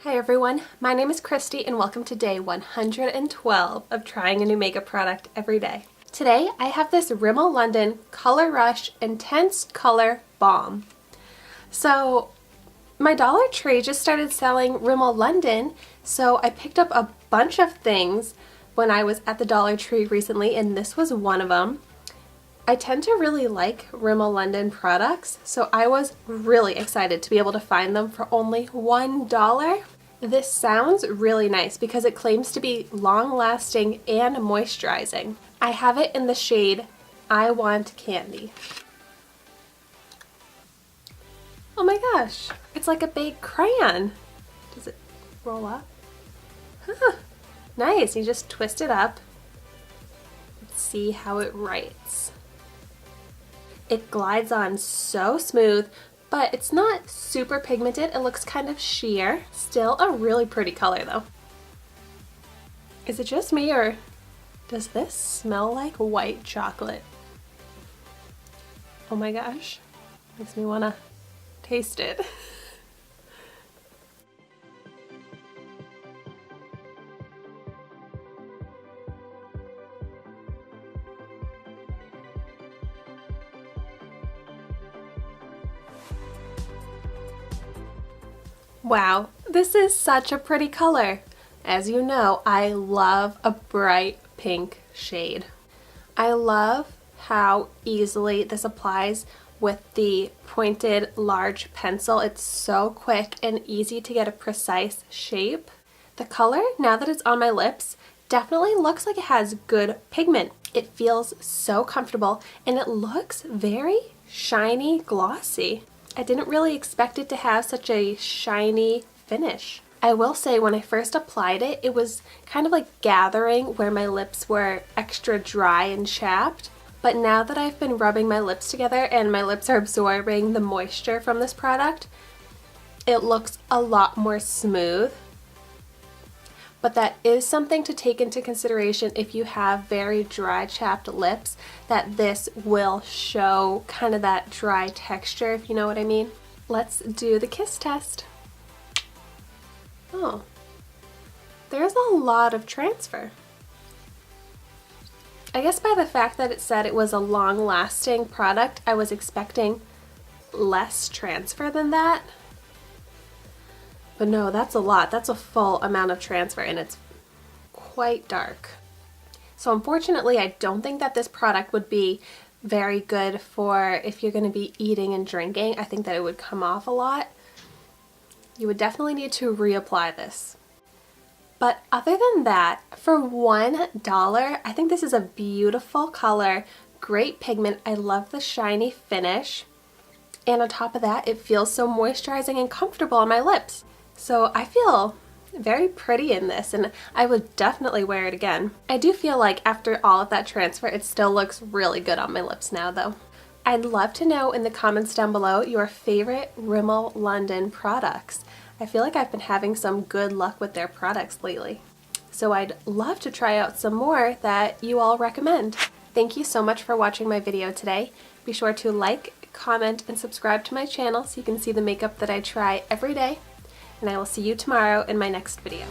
Hi everyone, my name is Christy and welcome to day 112 of trying a new makeup product every day. Today I have this Rimmel London Color Rush Intense Color Balm. So my Dollar Tree just started selling Rimmel London, so I picked up a bunch of things when I was at the Dollar Tree recently, and this was one of them. I tend to really like Rimmel London products, so I was really excited to be able to find them for only $1. This sounds really nice because it claims to be long-lasting and moisturizing. I have it in the shade I Want Candy. Oh my gosh, it's like a big crayon. Does it roll up? Huh. Nice, you just twist it up. Let's see how it writes. It glides on so smooth, but it's not super pigmented. It looks kind of sheer. Still a really pretty color though. Is it just me, or does this smell like white chocolate? Oh my gosh, makes me wanna taste it. Wow, this is such a pretty color. As you know, I love a bright pink shade. I love how easily this applies with the pointed large pencil. It's so quick and easy to get a precise shape. The color, now that it's on my lips, definitely looks like it has good pigment. It feels so comfortable and it looks very shiny, glossy. I didn't really expect it to have such a shiny finish. I will say when I first applied it, it was kind of like gathering where my lips were extra dry and chapped. But now that I've been rubbing my lips together and my lips are absorbing the moisture from this product, it looks a lot more smooth. But that is something to take into consideration if you have very dry, chapped lips, that this will show kind of that dry texture, if you know what I mean. Let's do the kiss test. Oh, there's a lot of transfer. I guess by the fact that it said it was a long-lasting product, I was expecting less transfer than that. But no, that's a lot. That's a full amount of transfer and it's quite dark. So unfortunately, I don't think that this product would be very good for if you're going to be eating and drinking. I think that it would come off a lot. You would definitely need to reapply this. But other than that, for $1, I think this is a beautiful color, great pigment. I love the shiny finish. And on top of that, it feels so moisturizing and comfortable on my lips. So I feel very pretty in this and I would definitely wear it again. I do feel like after all of that transfer, it still looks really good on my lips now though. I'd love to know in the comments down below your favorite Rimmel London products. I feel like I've been having some good luck with their products lately. So I'd love to try out some more that you all recommend. Thank you so much for watching my video today. Be sure to like, comment, and subscribe to my channel so you can see the makeup that I try every day. And I will see you tomorrow in my next video.